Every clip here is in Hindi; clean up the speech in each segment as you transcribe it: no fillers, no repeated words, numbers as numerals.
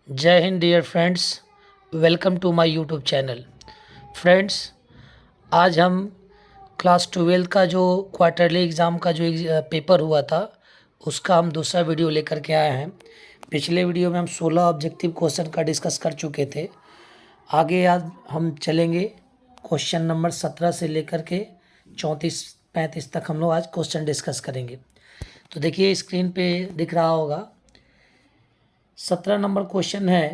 जय Hind dear friends, welcome to my YouTube channel. Friends, आज हम क्लास 12 का जो क्वार्टरली एग्ज़ाम का जो पेपर हुआ था उसका हम दूसरा वीडियो लेकर के आए हैं। पिछले वीडियो में हम 16 ऑब्जेक्टिव क्वेश्चन का डिस्कस कर चुके थे। आगे आज हम चलेंगे क्वेश्चन नंबर 17 से लेकर के 34-35 तक हम लोग आज क्वेश्चन डिस्कस करेंगे। तो देखिए स्क्रीन पे दिख रहा होगा 17 नंबर क्वेश्चन है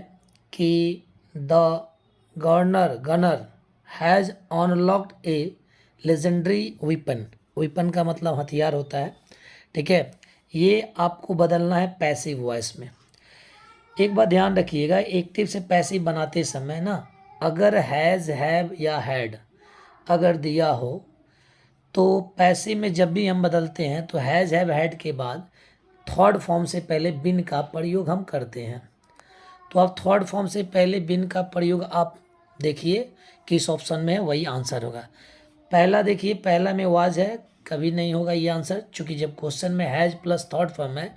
कि the gunner has unlocked A legendary weapon. Weapon का मतलब हथियार होता है, ठीक है। ये आपको बदलना है पैसिव वॉइस में। एक बात ध्यान रखिएगा, एक्टिव से पैसिव बनाते समय ना अगर हैज़, हैव या हैड अगर दिया हो तो पैसिव में जब भी हम बदलते हैं तो हैज़, हैव, हैड के बाद थर्ड फॉर्म से पहले बिन का प्रयोग हम करते हैं। तो आप थर्ड फॉर्म से पहले बिन का प्रयोग आप देखिए किस ऑप्शन में है, वही आंसर होगा। पहला देखिए, पहला में वाज है, कभी नहीं होगा ये आंसर, चूँकि जब क्वेश्चन में हैज प्लस थर्ड फॉर्म है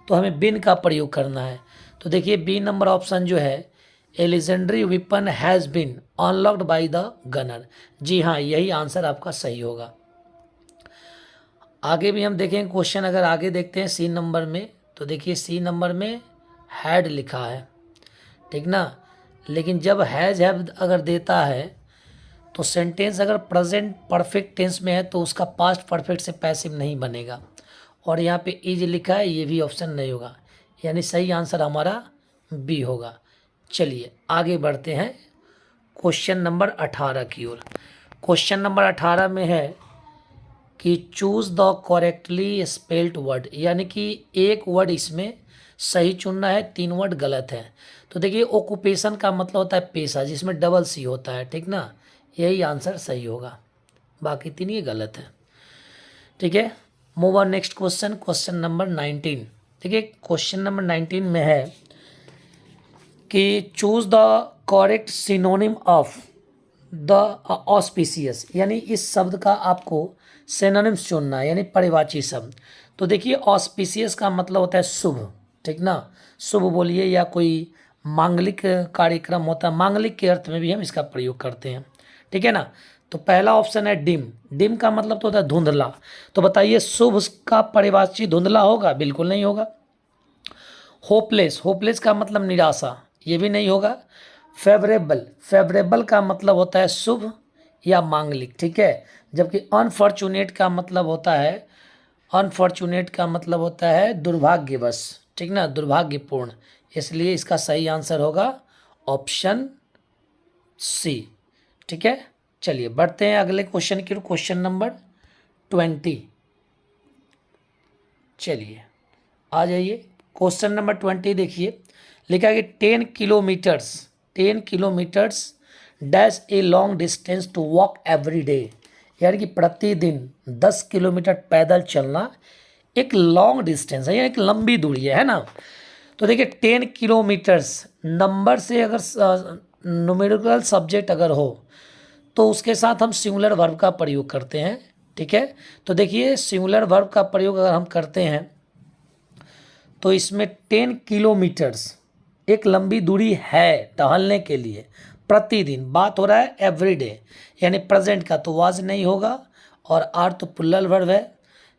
तो हमें बिन का प्रयोग करना है। तो देखिए बी नंबर ऑप्शन जो है, A legendary weapon has been unlocked by the gunner. जी हाँ, यही आंसर आपका सही होगा। आगे भी हम देखेंगे क्वेश्चन, अगर आगे देखते हैं सी नंबर में, तो देखिए सी नंबर में हैड लिखा है, ठीक ना। लेकिन जब हैज़ हैव अगर देता है तो सेंटेंस अगर प्रेजेंट परफेक्ट टेंस में है तो उसका पास्ट परफेक्ट से पैसिव नहीं बनेगा। और यहाँ पे इज लिखा है, ये भी ऑप्शन नहीं होगा, यानी सही आंसर हमारा बी होगा। चलिए आगे बढ़ते हैं क्वेश्चन नंबर 18 की ओर। क्वेश्चन नंबर 18 में है कि choose the correctly spelled word, यानी कि एक वर्ड इसमें सही चुनना है, 3 वर्ड गलत है। तो देखिए ऑक्यूपेशन का मतलब होता है पेशा, जिसमें डबल सी होता है, ठीक ना। यही आंसर सही होगा, बाकी 3 ये गलत है, ठीक है। Move on next question, question number 19। देखिए क्वेश्चन नंबर 19 में है कि choose the correct synonym of the auspicious, यानी इस शब्द का आपको सिनोनिम्स चुनना है, यानी परिवाची शब्द। तो देखिए ऑस्पिशियस का मतलब होता है शुभ, ठीक ना। शुभ बोलिए, या कोई मांगलिक कार्यक्रम होता है, मांगलिक के अर्थ में भी हम इसका प्रयोग करते हैं, ठीक है ना। तो पहला ऑप्शन है डिम। डिम का मतलब तो होता है धुंधला। तो बताइए शुभ का परिवाची धुंधला होगा? बिल्कुल नहीं होगा। होपलेस, होपलेस का मतलब निराशा, ये भी नहीं होगा। फेवरेबल, फेवरेबल का मतलब होता है शुभ या मांगलिक, ठीक है। जबकि अनफॉर्चुनेट का मतलब होता है, अनफॉर्चुनेट का मतलब होता है दुर्भाग्यवश, ठीक ना, दुर्भाग्यपूर्ण। इसलिए इसका सही आंसर होगा ऑप्शन सी, ठीक है। चलिए बढ़ते हैं अगले क्वेश्चन की, क्वेश्चन नंबर 20। चलिए आ जाइए क्वेश्चन नंबर 20। देखिए लिखा है कि 10 kilometres dash a long distance to walk every day, यानी कि प्रतिदिन 10 किलोमीटर पैदल चलना एक लॉन्ग डिस्टेंस है, यानी एक लंबी दूरी है ना। तो देखिए 10 किलोमीटर्स नंबर से अगर न्यूमेरिकल सब्जेक्ट अगर हो तो उसके साथ हम सिंगुलर वर्ब का प्रयोग करते हैं, ठीक है। तो देखिए सिंगुलर वर्ब का प्रयोग अगर हम करते हैं तो इसमें 10 किलोमीटर्स एक लंबी दूरी है टहलने के लिए प्रतिदिन, बात हो रहा है एवरीडे, यानी प्रेजेंट का तो वाज नहीं होगा, और आर तो प्लुरल वर्ब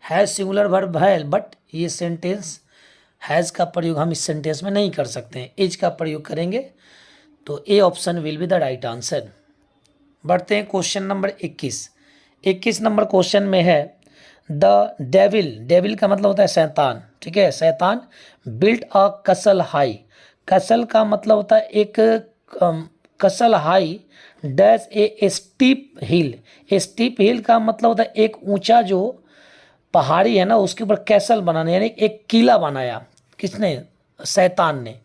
है सिंगुलर वर्ब है, बट ये सेंटेंस हैज़ का प्रयोग हम इस सेंटेंस में नहीं कर सकते हैं, इज का प्रयोग करेंगे। तो A option will be the right answer. बढ़ते हैं क्वेश्चन नंबर 21। 21 नंबर क्वेश्चन में है द डेविल, डेविल का मतलब होता है शैतान, ठीक है, शैतान बिल्ट अ कसल हाई। कसल का मतलब होता है एक कसल हाई डैश ए स्टीप हिल। स्टीप हिल का मतलब होता है एक ऊंचा जो पहाड़ी है ना, उसके ऊपर कैसल बनाना, यानी एक किला बनाया। किसने? शैतान ने।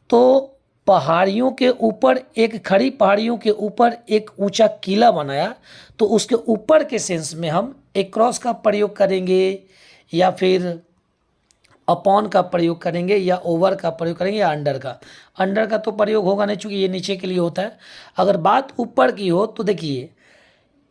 तो पहाड़ियों के ऊपर, एक खड़ी पहाड़ियों के ऊपर एक ऊंचा किला बनाया, तो उसके ऊपर के सेंस में हम एक क्रॉस का प्रयोग करेंगे, या फिर अपॉन का प्रयोग करेंगे, या ओवर का प्रयोग करेंगे, या अंडर का। अंडर का तो प्रयोग होगा नहीं, चूंकि ये नीचे के लिए होता है। अगर बात ऊपर की हो तो देखिए,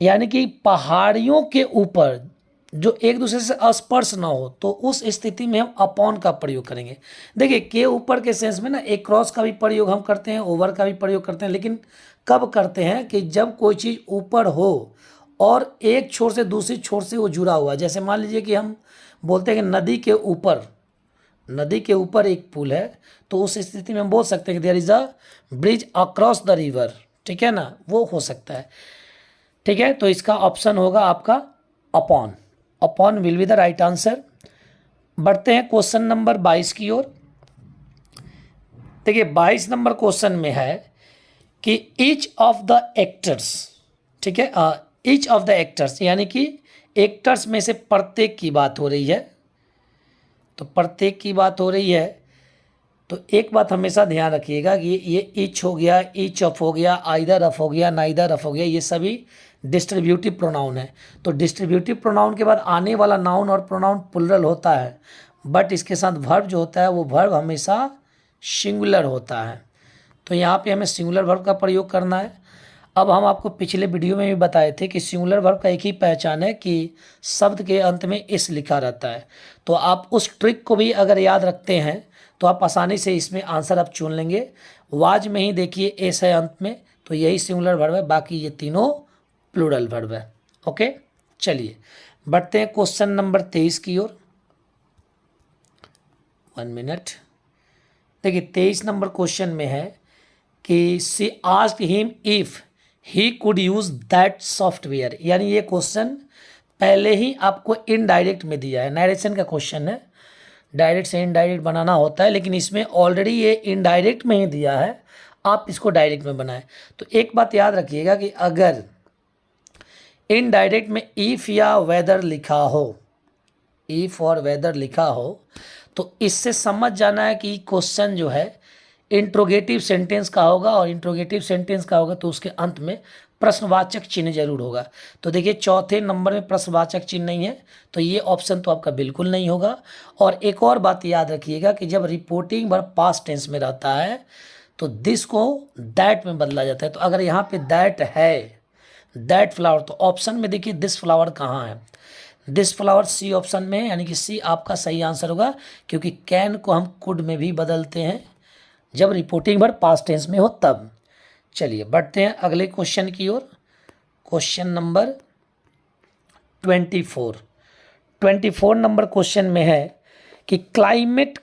यानी कि पहाड़ियों के ऊपर जो एक दूसरे से अस्पर्श ना हो, तो उस स्थिति में हम अपॉन का प्रयोग करेंगे। देखिए के ऊपर के सेंस में ना एक क्रॉस का भी प्रयोग हम करते हैं, ओवर का भी प्रयोग करते हैं, लेकिन कब करते हैं कि जब कोई चीज़ ऊपर हो और एक छोर से दूसरी छोर से वो जुड़ा हुआ है। जैसे मान लीजिए कि हम बोलते हैं कि नदी के ऊपर एक पुल है, तो उस स्थिति में हम बोल सकते हैं कि there is a bridge across the river, ठीक है ना, वो हो सकता है। ठीक है, तो इसका ऑप्शन होगा आपका upon. Upon will be the right answer. बढ़ते हैं क्वेश्चन नंबर 22 की ओर। देखिए 22 नंबर क्वेश्चन में है कि ईच ऑफ द एक्टर्स, ठीक है, ईच ऑफ द एक्टर्स यानी कि एक्टर्स में से प्रत्येक की बात हो रही है। तो प्रत्येक की बात हो रही है, तो एक बात हमेशा ध्यान रखिएगा कि ये ईच हो गया, ईच ऑफ हो गया, आइदर ऑफ हो गया, नाइदर ऑफ हो गया, ये सभी डिस्ट्रीब्यूटिव प्रोनाउन है। तो डिस्ट्रीब्यूटिव प्रोनाउन के बाद आने वाला नाउन और प्रोनाउन प्लुरल होता है, बट इसके साथ वर्ब जो होता है वो वर्ब हमेशा सिंगुलर होता है। तो यहाँ पे हमें सिंगुलर वर्ब का प्रयोग करना है। अब हम आपको पिछले वीडियो में भी बताए थे कि सिंगुलर वर्ब का एक ही पहचान है कि शब्द के अंत में इस लिखा रहता है। तो आप उस ट्रिक को भी अगर याद रखते हैं तो आप आसानी से इसमें आंसर आप चुन लेंगे। वाज में ही देखिए एस है अंत में, तो यही सिंगुलर वर्ब है, बाकी ये तीनों प्लूरल वर्ब है। ओके, चलिए बढ़ते हैं क्वेश्चन नंबर 23 की ओर। 1 मिनट। देखिए 23 नंबर क्वेश्चन में है कि she asked him if he could use that software, यानी ये क्वेश्चन पहले ही आपको इनडायरेक्ट में दिया है। नरेशन का क्वेश्चन है, डायरेक्ट से इनडायरेक्ट बनाना होता है, लेकिन इसमें ऑलरेडी ये इनडायरेक्ट में ही दिया है, आप इसको डायरेक्ट में बनाएं। तो एक बात याद रखिएगा कि अगर इनडायरेक्ट में इफ या वेदर लिखा हो, इफ और वेदर लिखा हो, तो इससे समझ जाना है कि क्वेश्चन जो है इंट्रोगेटिव सेंटेंस का होगा, और इंट्रोगेटिव सेंटेंस का होगा तो उसके अंत में प्रश्नवाचक चिन्ह जरूर होगा। तो देखिए चौथे नंबर में प्रश्नवाचक चिन्ह नहीं है, तो ये ऑप्शन तो आपका बिल्कुल नहीं होगा। और एक और बात याद रखिएगा कि जब रिपोर्टिंग वर्ब पास्ट टेंस में रहता है तो दिस को दैट में बदला जाता है। तो अगर यहाँ पे दैट है, दैट फ्लावर, तो ऑप्शन में देखिए दिस फ्लावर कहाँ है, दिस फ्लावर सी ऑप्शन में है, यानी कि सी आपका सही आंसर होगा, क्योंकि कैन को हम कुड में भी बदलते हैं जब रिपोर्टिंग वर्ब पास्ट टेंस में हो तब। चलिए बढ़ते हैं अगले क्वेश्चन की ओर। क्वेश्चन नंबर 24 नंबर क्वेश्चन में है कि climate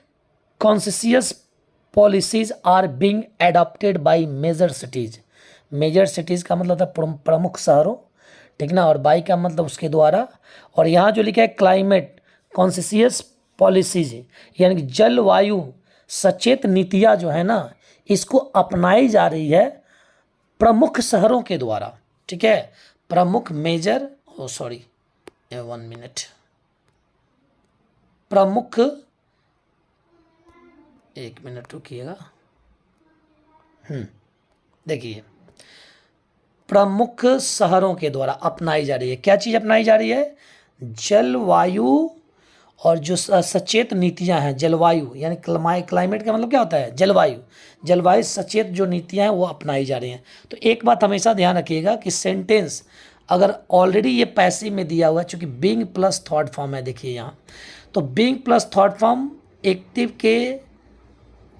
conscious policies are being adopted by major cities. Major cities का मतलब था प्रमुख शहरों, ठीक ना, और बाई का मतलब उसके द्वारा। और यहाँ जो लिखा है क्लाइमेट कॉन्शियस पॉलिसीज, यानी कि जलवायु सचेत नीतियाँ जो है ना, इसको अपनाई जा रही है प्रमुख शहरों के द्वारा। ठीक है, प्रमुख मेजर, ओ सॉरी 1 मिनट, प्रमुख, 1 मिनट रुकिएगा। देखिए प्रमुख शहरों के द्वारा अपनाई जा रही है, क्या चीज़ अपनाई जा रही है, जलवायु, और जो सचेत नीतियां हैं, जलवायु यानी क्लाइमेट का मतलब क्या होता है, जलवायु, जलवायु सचेत जो नीतियां हैं वो अपनाई जा रही हैं। तो एक बात हमेशा ध्यान रखिएगा कि सेंटेंस अगर ऑलरेडी ये पैसिव में दिया हुआ है, चूँकि बीइंग प्लस थर्ड फॉर्म है, देखिए यहाँ, तो being plus third form active के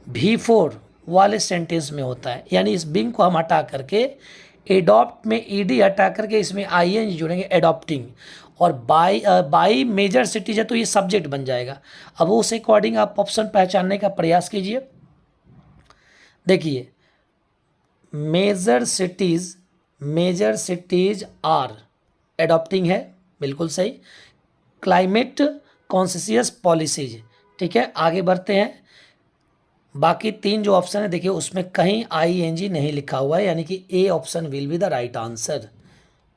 V4 वाले सेंटेंस में होता है, यानी इस बीइंग को हम हटा करके एडॉप्ट में ईडी हटा करके इसमें आईएनजी जोड़ेंगे, एडॉप्टिंग, और बाई मेजर सिटीज है तो ये सब्जेक्ट बन जाएगा। अब उस अकॉर्डिंग आप ऑप्शन पहचानने का प्रयास कीजिए। देखिए मेजर सिटीज आर एडॉप्टिंग है, बिल्कुल सही। क्लाइमेट कॉन्शियस पॉलिसीज, ठीक है, आगे बढ़ते हैं। बाकी 3 जो ऑप्शन है देखिए उसमें कहीं आईएनजी नहीं लिखा हुआ है, यानी कि A option will be the right answer.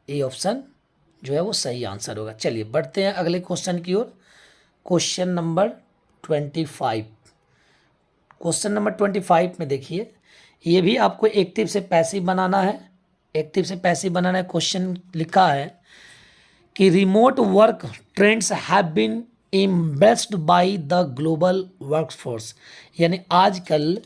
A option जो है वो सही आंसर होगा। चलिए बढ़ते हैं अगले क्वेश्चन की ओर। Question number 25। क्वेश्चन नंबर 25 में देखिए, ये भी आपको एक्टिव से पैसिव बनाना है। एक्टिव से पैसिव बनाना है। क्वेश्चन लिखा है कि remote work trends have been embraced by the global workforce, यानी आजकल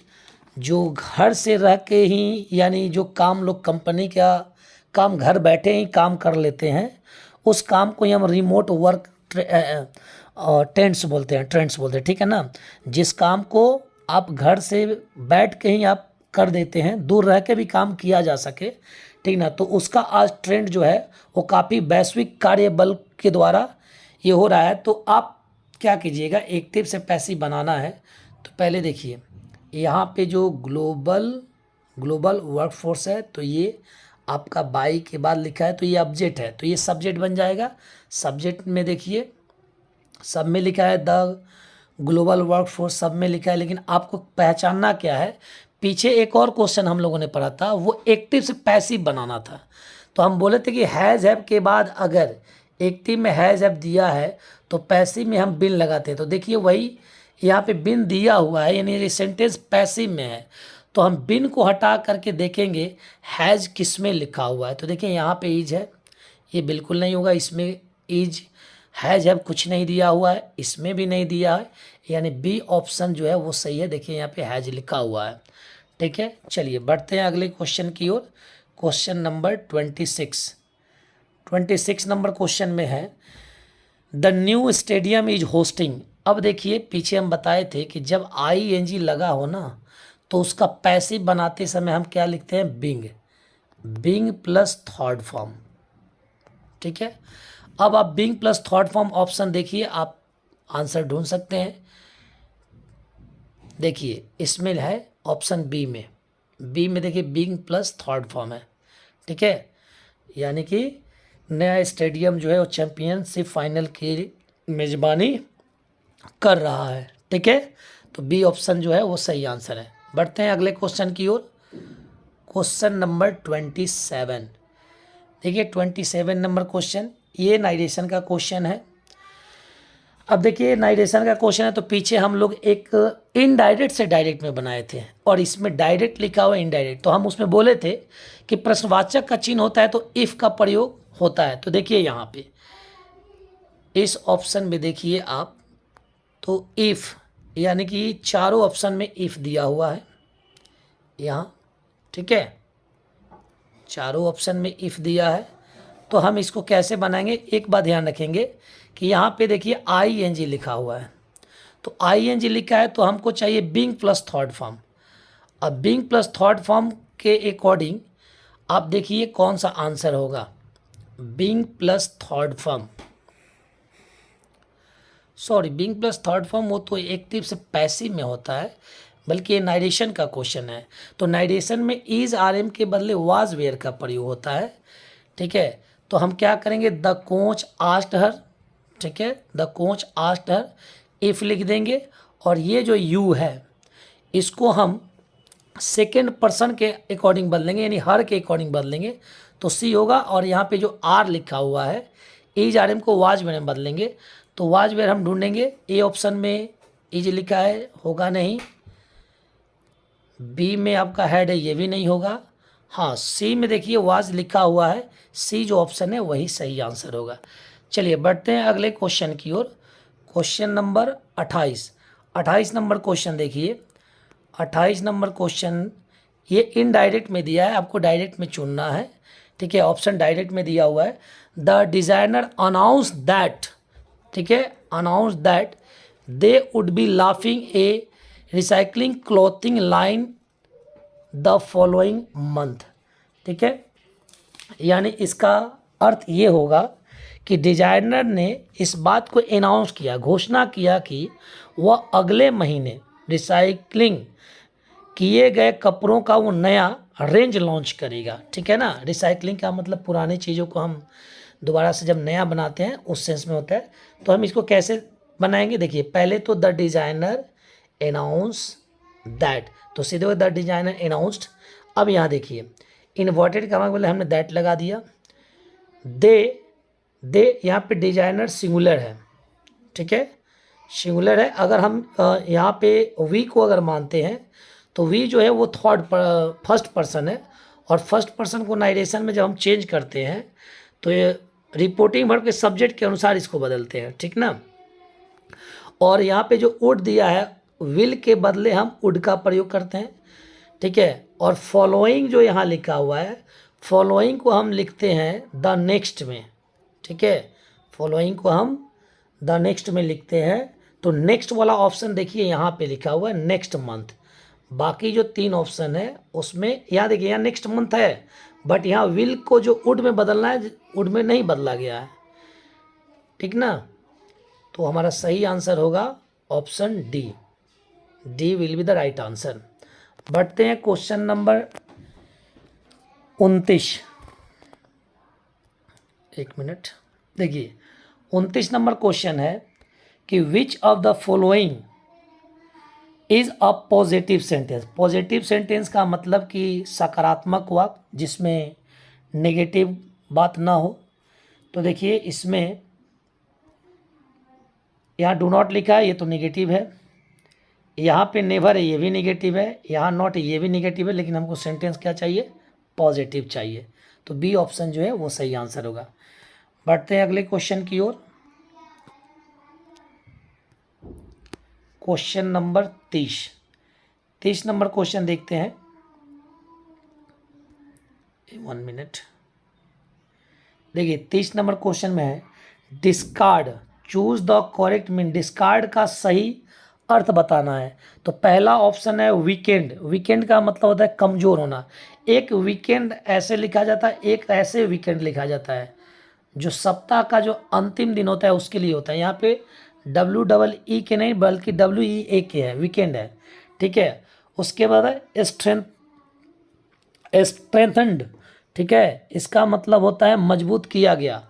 जो घर से रह के ही, यानी जो काम लोग कंपनी का काम घर बैठे ही काम कर लेते हैं, उस काम को हम रिमोट वर्क ट्रेंड्स बोलते हैं, ठीक है ना। जिस काम को आप घर से बैठ के ही आप कर देते हैं, दूर रह के भी काम किया जा सके, ठीक ना, तो उसका आज ट्रेंड जो है वो काफ़ी वैश्विक कार्यबल के द्वारा ये हो रहा है। तो आप क्या कीजिएगा, एक टिप से पैसे बनाना है तो पहले देखिए यहाँ पे जो ग्लोबल वर्कफोर्स है, तो ये आपका बाई के बाद लिखा है, तो ये ऑब्जेक्ट है, तो ये सब्जेक्ट बन जाएगा। सब्जेक्ट में देखिए सब में लिखा है द ग्लोबल वर्कफोर्स, सब में लिखा है, लेकिन आपको पहचानना क्या है, पीछे एक और क्वेश्चन हम लोगों ने पढ़ा था, वो एक्टिव से पैसिव बनाना था। तो हम बोले थे कि हैज़ हैव के बाद अगर एक्टिव में हैज़ हैव दिया है तो पैसिव में हम बिन लगाते हैं। तो देखिए वही यहाँ पे बिन दिया हुआ है, यानी ये सेंटेंस पैसिव में है, तो हम बिन को हटा करके देखेंगे हैज़ किस में लिखा हुआ है। तो देखिए यहाँ पे इज है, ये बिल्कुल नहीं होगा, इसमें इज हैज़ हैव कुछ नहीं दिया हुआ है, इसमें भी नहीं दिया है, यानी बी ऑप्शन जो है वो सही है। देखिए यहाँ पे हैज़ लिखा हुआ है, ठीक है। चलिए बढ़ते हैं अगले क्वेश्चन की ओर। क्वेश्चन नंबर 26 नंबर क्वेश्चन में है the new stadium is hosting. अब देखिए पीछे हम बताए थे कि जब ING लगा हो ना तो उसका पैसिव बनाते समय हम क्या लिखते हैं, बिंग प्लस थर्ड फॉर्म, ठीक है। अब आप being plus third form option देखिए, आप आंसर ढूंढ सकते हैं। देखिए इसमें है ऑप्शन बी में देखिए बिंग प्लस थर्ड फॉर्म है, ठीक है, यानी कि नया स्टेडियम जो है वो चैंपियनशिप फाइनल की मेज़बानी कर रहा है, ठीक है। तो बी ऑप्शन जो है वो सही आंसर है। बढ़ते हैं अगले क्वेश्चन की ओर। क्वेश्चन नंबर 27, देखिए 27 नंबर क्वेश्चन, ये नाइरेशन का क्वेश्चन है। अब देखिए नाइरेशन का क्वेश्चन है तो पीछे हम लोग एक इनडायरेक्ट से डायरेक्ट में बनाए थे और इसमें डायरेक्ट लिखा हुआ इनडायरेक्ट, तो हम उसमें बोले थे कि प्रश्नवाचक का चिन्ह होता है तो इफ़ का प्रयोग होता है। तो देखिए यहाँ पे इस ऑप्शन में देखिए आप, तो इफ़ यानी कि चारों ऑप्शन में इफ़ दिया हुआ है यहाँ, ठीक है, चारों ऑप्शन में इफ़ दिया है। तो हम इसको कैसे बनाएंगे, एक बात ध्यान रखेंगे कि यहाँ पे देखिए ING लिखा हुआ है, तो ING लिखा है तो हमको चाहिए बिंग प्लस थर्ड फॉर्म। अब बिंग प्लस थर्ड फॉर्म के अकॉर्डिंग आप देखिए कौन सा आंसर होगा, being plus third form, sorry being plus third form वो तो एक्टिव से पैसिव में होता है, बल्कि ये नाइरेशन का क्वेश्चन है। तो नाइरेशन में इज RM के बदले वाज वेयर का प्रयोग होता है, ठीक है। तो हम क्या करेंगे, द कोच आस्क्ड हर, ठीक है, the coach asked her, if लिख देंगे और ये जो यू है इसको हम सेकेंड पर्सन के अकॉर्डिंग बदलेंगे, यानी हर के अकॉर्डिंग बदलेंगे तो सी होगा। और यहाँ पे जो आर लिखा हुआ है इज RM को वाज वेयर में बदलेंगे, तो वाज वेयर हम ढूंढेंगे। ए ऑप्शन में इज लिखा है, होगा नहीं। बी में आपका हेड है, ये भी नहीं होगा। हाँ सी में देखिए वाज लिखा हुआ है, सी जो ऑप्शन है वही सही आंसर होगा। चलिए बढ़ते हैं अगले क्वेश्चन की ओर। क्वेश्चन नंबर 28 नंबर क्वेश्चन देखिए, 28 नंबर क्वेश्चन ये इनडायरेक्ट में दिया है, आपको डायरेक्ट में चुनना है, ठीक है। ऑप्शन डायरेक्ट में दिया हुआ है, द डिज़ाइनर अनाउंस दैट, ठीक है, announce that they would be laughing A recycling clothing line the following month, ठीक है। यानी इसका अर्थ ये होगा कि डिजाइनर ने इस बात को अनाउंस किया, घोषणा किया कि वह अगले महीने रिसाइकलिंग किए गए कपड़ों का वो नया रेंज लॉन्च करेगा, ठीक है ना। रिसाइकलिंग का मतलब पुरानी चीज़ों को हम दोबारा से जब नया बनाते हैं उस सेंस में होता है। तो हम इसको कैसे बनाएंगे, देखिए पहले तो द डिजाइनर अनाउंस दैट, तो सीधे द डिजाइनर अनाउंस्ड। अब यहाँ देखिए इन्वर्टेड कॉमा के बदले हमने दैट लगा दिया। दे यहाँ पे डिजाइनर सिंगुलर है, ठीक है, सिंगुलर है। अगर हम यहाँ पे वी को अगर मानते हैं तो वी जो है वो फर्स्ट पर्सन है, और फर्स्ट पर्सन को नाइरेशन में जब हम चेंज करते हैं तो ये रिपोर्टिंग वर्ब के सब्जेक्ट के अनुसार इसको बदलते हैं, ठीक ना। और यहाँ पे जो वुड दिया है, विल के बदले हम वुड का प्रयोग करते हैं, ठीक है। और फॉलोइंग जो यहाँ लिखा हुआ है, फॉलोइंग को हम लिखते हैं द नेक्स्ट में, ठीक है, फॉलोइंग को हम द नेक्स्ट में लिखते हैं तो नेक्स्ट वाला ऑप्शन देखिए यहाँ पे लिखा हुआ है नेक्स्ट मंथ। बाकी जो 3 ऑप्शन है उसमें यहाँ देखिए यहाँ नेक्स्ट मंथ है, बट यहाँ विल को जो वुड में बदलना है वुड में नहीं बदला गया है, ठीक ना। तो हमारा सही आंसर होगा option D. D will be the right answer. बढ़ते हैं क्वेश्चन नंबर 29। एक मिनट, देखिए 29 नंबर क्वेश्चन है कि which of the following is a positive sentence. Positive sentence का मतलब कि सकारात्मक वाक्य जिसमें नेगेटिव बात ना हो। तो देखिए इसमें यहाँ डू नॉट लिखा है, ये तो नेगेटिव है। यहाँ पे नेवर है, ये भी नेगेटिव है। यहाँ नॉट है, ये भी नेगेटिव है। लेकिन हमको सेंटेंस क्या चाहिए, पॉजिटिव चाहिए। तो बी ऑप्शन जो है वो सही आंसर होगा। बढ़ते हैं अगले क्वेश्चन की ओर। क्वेश्चन नंबर 30 नंबर क्वेश्चन देखते हैं। 1 मिनट, देखिए 30 नंबर क्वेश्चन में है discard, choose the correct mean. Discard का सही अर्थ बताना है। तो पहला ऑप्शन है वीकेंड। वीकेंड का मतलब होता है कमज़ोर होना। एक वीकेंड ऐसे लिखा जाता है, एक ऐसे वीकेंड लिखा जाता है जो सप्ताह का जो अंतिम दिन होता है उसके लिए होता है। यहाँ पे WEE के नहीं बल्कि WEA के है, वीकेंड है, ठीक है। उसके बाद है स्ट्रेंथन्ड, ठीक है, इसका मतलब होता है मजबूत किया गया,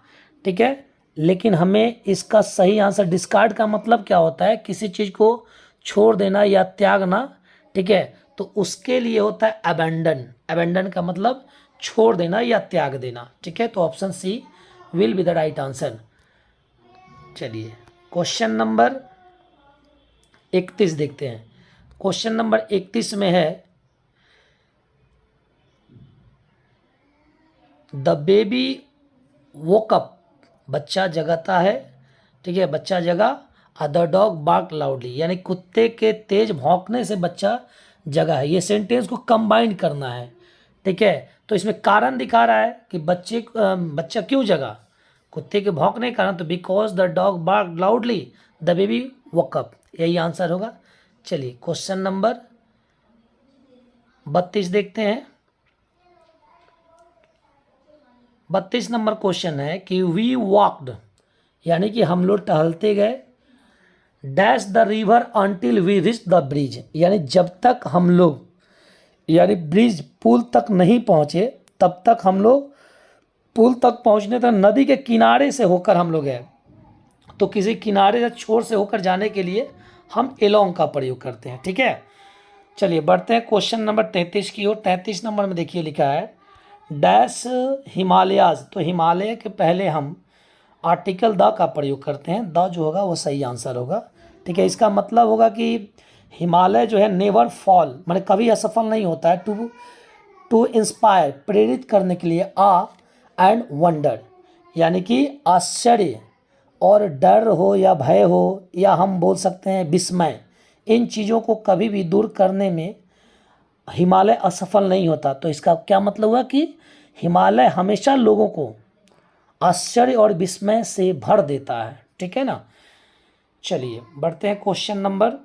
ठीक है। लेकिन हमें इसका सही आंसर, डिस्कार्ड का मतलब क्या होता है, किसी चीज़ को छोड़ देना या त्यागना, ठीक है। तो उसके लिए होता है अबेंडन। अबेंडन का मतलब छोड़ देना या त्याग देना, ठीक है। तो option C will be the right answer. चलिए क्वेश्चन नंबर 31 देखते हैं। क्वेश्चन नंबर 31 में है द बेबी वोकअप, बच्चा जगाता है, ठीक है, बच्चा जगा। द डॉग बार्क लाउडली, यानी कुत्ते के तेज भौंकने से बच्चा जगा है। ये सेंटेंस को कंबाइन करना है, ठीक है। तो इसमें कारण दिखा रहा है कि बच्चा क्यों जगा, कुत्ते के भौंकने के कारण। तो because the dog bark loudly the baby woke up, यही आंसर होगा। चलिए क्वेश्चन नंबर 32 देखते हैं। 32 नंबर क्वेश्चन है कि वी वॉक्ड, यानी कि हम लोग टहलते गए dash the river until we reach the bridge, यानी जब तक हम लोग यानी ब्रिज पुल तक नहीं पहुँचे तब तक हम लोग पुल तक पहुँचने तक नदी के किनारे से होकर हम लोग गए। तो किसी किनारे या छोर से होकर जाने के लिए हम एलोंग का प्रयोग करते हैं, ठीक है। चलिए बढ़ते हैं क्वेश्चन नंबर 33 की ओर। 33 नंबर में देखिए लिखा है डैश हिमालयाज। तो हिमालय के पहले हम आर्टिकल द का प्रयोग करते हैं। द जो होगा वो सही आंसर होगा, ठीक है। इसका मतलब होगा कि हिमालय जो है नेवर फॉल, माने कभी असफल नहीं होता है। टू इंस्पायर, प्रेरित करने के लिए। एंड वंडर, यानी कि आश्चर्य और डर हो या भय हो, या हम बोल सकते हैं विस्मय, इन चीज़ों को कभी भी दूर करने में हिमालय असफल नहीं होता। तो इसका क्या मतलब हुआ कि हिमालय हमेशा लोगों को आश्चर्य और विस्मय से भर देता है, ठीक है ना। चलिए बढ़ते हैं क्वेश्चन नंबर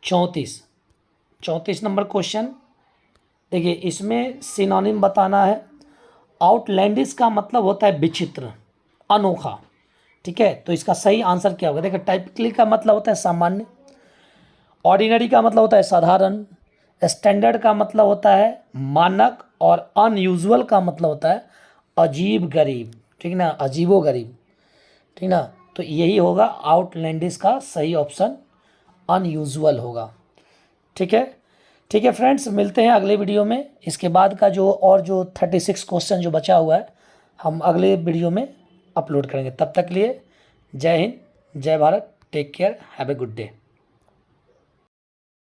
34 नंबर क्वेश्चन। देखिए इसमें सिनोनिम बताना है। आउटलैंडिश का मतलब होता है विचित्र, अनोखा, ठीक है। तो इसका सही आंसर क्या होगा, देखिए टाइपिकली का मतलब होता है सामान्य, ऑर्डिनरी का मतलब होता है साधारण, स्टैंडर्ड का मतलब होता है मानक, और अनयूजुअल का मतलब होता है अजीब गरीब, ठीक ना, अजीबो गरीब, ठीक ना। तो यही होगा आउटलैंडिश का सही ऑप्शन, अनयूजुअल होगा, ठीक है। ठीक है फ्रेंड्स, मिलते हैं अगले वीडियो में। इसके बाद का जो 36 क्वेश्चन जो बचा हुआ है हम अगले वीडियो में अपलोड करेंगे। तब तक के लिए जय हिंद, जय Bharat, take care, have a good day.